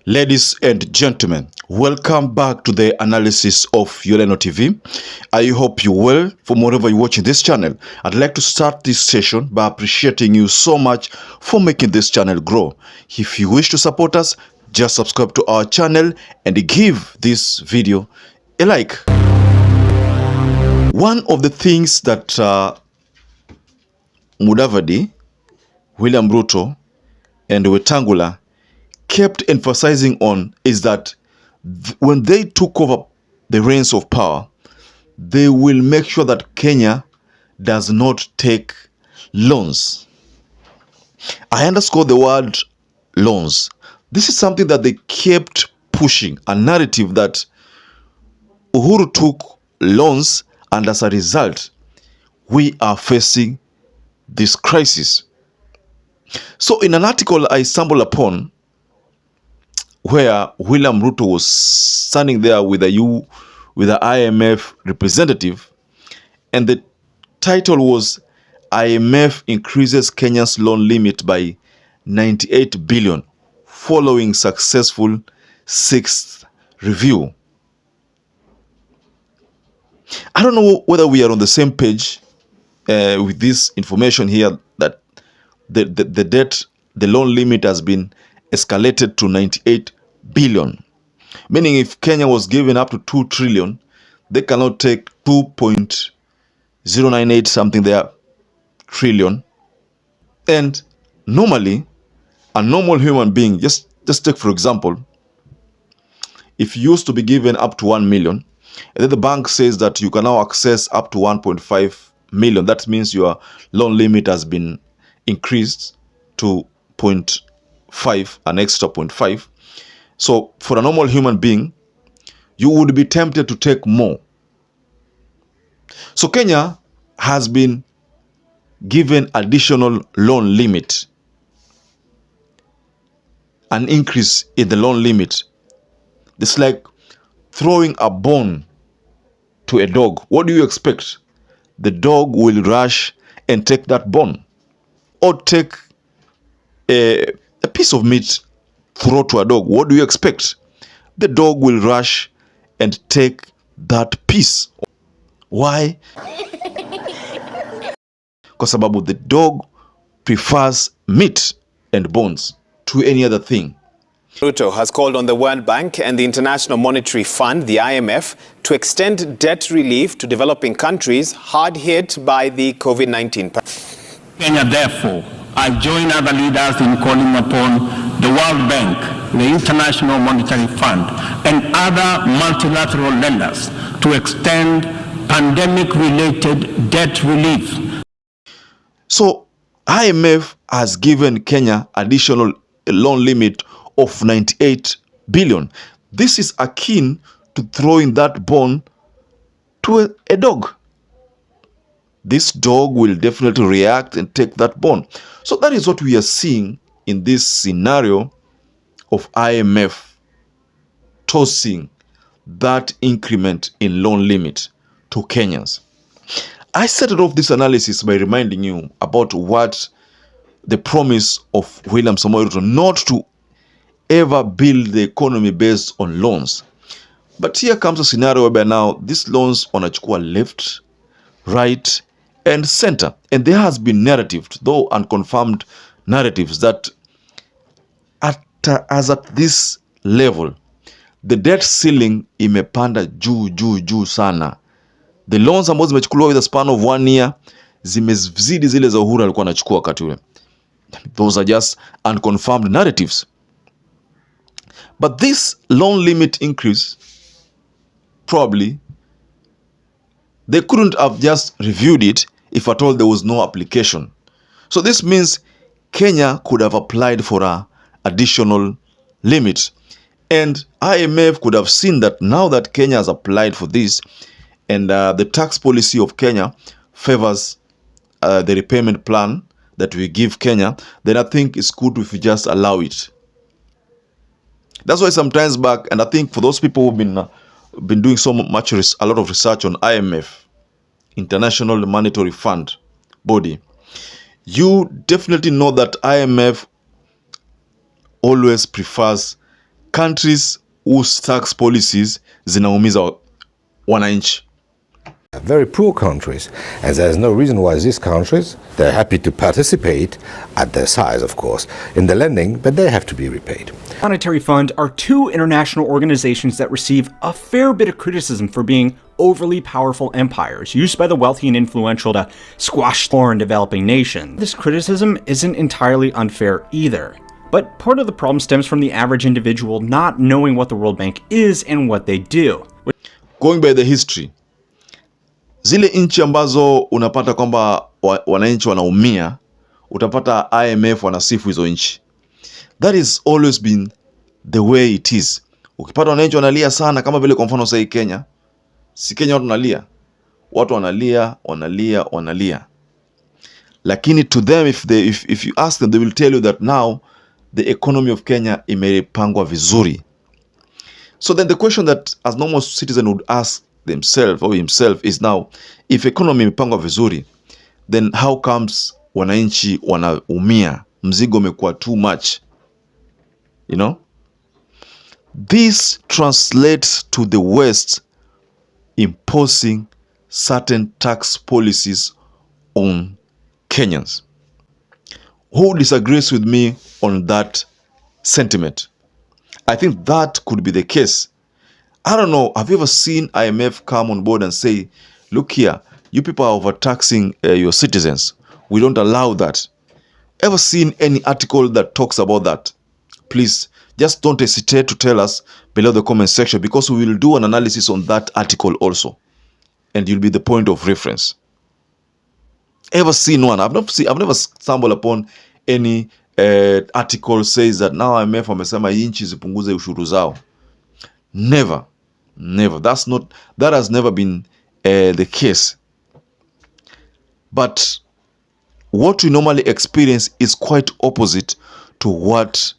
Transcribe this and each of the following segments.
Ladies and gentlemen, welcome back to the analysis of YOLENO TV. I hope you well from wherever you're watching this channel. I'd like to start this session by appreciating you so much for making this channel grow. If you wish to support us, just subscribe to our channel and give this video a like. One of the things that Mudavadi, William RUTO, and Wetangula kept emphasizing on is that when they took over the reins of power, they will make sure that Kenya does not take loans. I underscore the word loans. This is something that they kept pushing, a narrative that Uhuru took loans and as a result, we are facing this crisis. So in an article I stumbled upon where William RUTO was standing there with the IMF representative, and the title was IMF increases Kenya's loan limit by 98 billion following successful sixth review. I don't know whether we are on the same page with this information here that the loan limit has been escalated to 98 billion, meaning if Kenya was given up to 2 trillion, they cannot take 2.098 something there trillion. And normally, a normal human being, just take for example, if you used to be given up to 1 million, and then the bank says that you can now access up to 1.5 million, that means your loan limit has been increased to 0.5, an extra 0.5. So for a normal human being, you would be tempted to take more. So Kenya has been given additional loan limit, an increase in the loan limit. It's like throwing a bone to a dog. What do you expect? The dog will rush and take that bone, or take a piece of meat, throw to a dog. What do you expect? The dog will rush and take that piece. Why? Because the dog prefers meat and bones to any other thing. RUTO has called on the World Bank and the International Monetary Fund, the IMF, to extend debt relief to developing countries hard hit by the COVID-19 pandemic. Kenya, therefore, I join other leaders in calling upon the World Bank, the International Monetary Fund, and other multilateral lenders to extend pandemic-related debt relief. So, IMF has given Kenya additional loan limit of 98 billion. This is akin to throwing that bone to a dog. This dog will definitely react and take that bone. So that is what we are seeing in this scenario of IMF tossing that increment in loan limit to Kenyans. I started off this analysis by reminding you about what the promise of William Samoei Ruto, not to ever build the economy based on loans. But here comes a scenario whereby now these loans wanachukua left, right, and center. And there has been narratives, though unconfirmed narratives, that as at this level, the debt ceiling imepanda juu sana. The loans ambazo zimechukuliwa with a span of 1 year zimezidi zile za Uhuru alikuwa anachukua wakati ule. Those are just unconfirmed narratives. But this loan limit increase, probably, they couldn't have just reviewed it if at all there was no application. So this means Kenya could have applied for an additional limit. And IMF could have seen that now that Kenya has applied for this, and the tax policy of Kenya favors the repayment plan that we give Kenya, then I think it's good if we just allow it. That's why sometimes back, and I think for those people who've been doing so much, a lot of research on IMF, International Monetary Fund body, you definitely know that IMF always prefers countries whose tax policies zinaumiza wananchi. Very poor countries, and there's no reason why these countries, they're happy to participate at their size, of course, in the lending, but they have to be repaid. Monetary Fund are two international organizations that receive a fair bit of criticism for being overly powerful empires used by the wealthy and influential to squash foreign developing nations. This criticism isn't entirely unfair either, but part of the problem stems from the average individual not knowing what the World Bank is and what they do. Going by the history, zile nchi ambazo unapata kwamba wananchi wanaumia, utapata IMF wanasifu hizo nchi. That is always been the way it is. Ukipata wananchi wanalia sana, kama vile kwa mfano sasa Kenya, si Kenya watu wanalia. Watu wanalia. Lakini to them, if you ask them, they will tell you that now the economy of Kenya imepangwa vizuri. So then the question that as normal citizen would ask themselves or himself is now, if economy imepangwa vizuri, then how comes wananchi wanaumia? Mzigo umekuwa too much. You know? This translates to the West imposing certain tax policies on Kenyans. Who disagrees with me on that sentiment? I think that could be the case. I don't know, have you ever seen IMF come on board and say, look here, you people are overtaxing your citizens. We don't allow that. Ever seen any article that talks about that? Please, just don't hesitate to tell us below the comment section, because we will do an analysis on that article also. And you'll be the point of reference. Ever seen one? I've never stumbled upon any article says that now IMF wamesema nchi zipunguze ushuru zao. Never. That has never been the case. But what we normally experience is quite opposite to what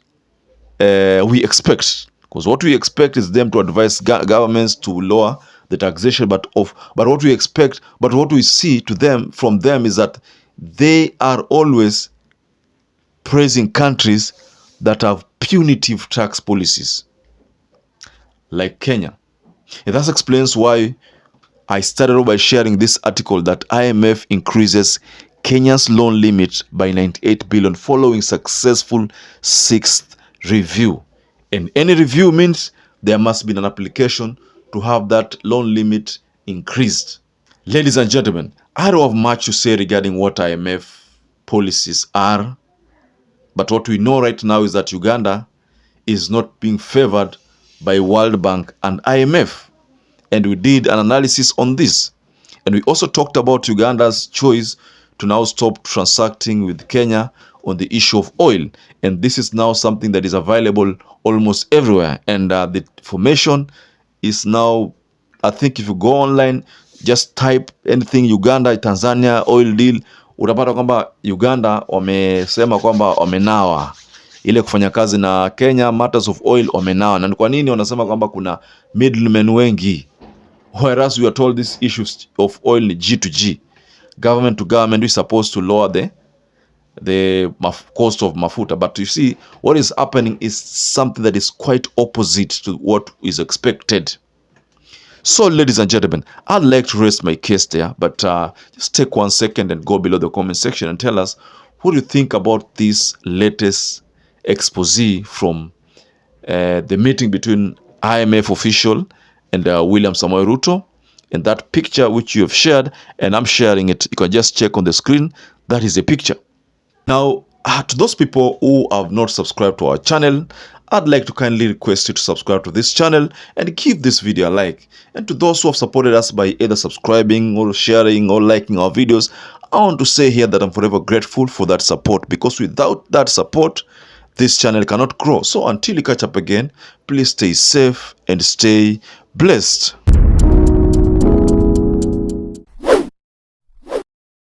we expect. Because what we expect is them to advise governments to lower the taxation, but what we see from them is that they are always praising countries that have punitive tax policies, like Kenya. And that explains why I started by sharing this article that IMF increases Kenya's loan limit by 98 billion following successful 6th review. And any review means there must be an application to have that loan limit increased. Ladies and gentlemen, I don't have much to say regarding what IMF policies are, but what we know right now is that Uganda is not being favored by World Bank and IMF. And we did an analysis on this. And we also talked about Uganda's choice to now stop transacting with Kenya on the issue of oil. And this is now something that is available almost everywhere. And the information is now, I think if you go online, just type anything Uganda, Tanzania, oil deal, utapata kwamba Uganda wamesema kwamba wamenawa ile kufanya kazi na Kenya matters of oil wamenawa. Na kwa nini wanasema kwamba kuna middlemen wengi? Whereas we are told this issues of oil ni G to G. Government to government is supposed to lower the cost of mafuta. But you see, what is happening is something that is quite opposite to what is expected. So, ladies and gentlemen, I'd like to rest my case there, but just take 1 second and go below the comment section and tell us what do you think about this latest expose from the meeting between IMF official and William Samoei Ruto, and that picture which you have shared, and I'm sharing it. You can just check on the screen. That is a picture. Now, to those people who have not subscribed to our channel, I'd like to kindly request you to subscribe to this channel and give this video a like. And to those who have supported us by either subscribing or sharing or liking our videos, I want to say here that I'm forever grateful for that support, because without that support, this channel cannot grow. So until we catch up again, please stay safe and stay blessed.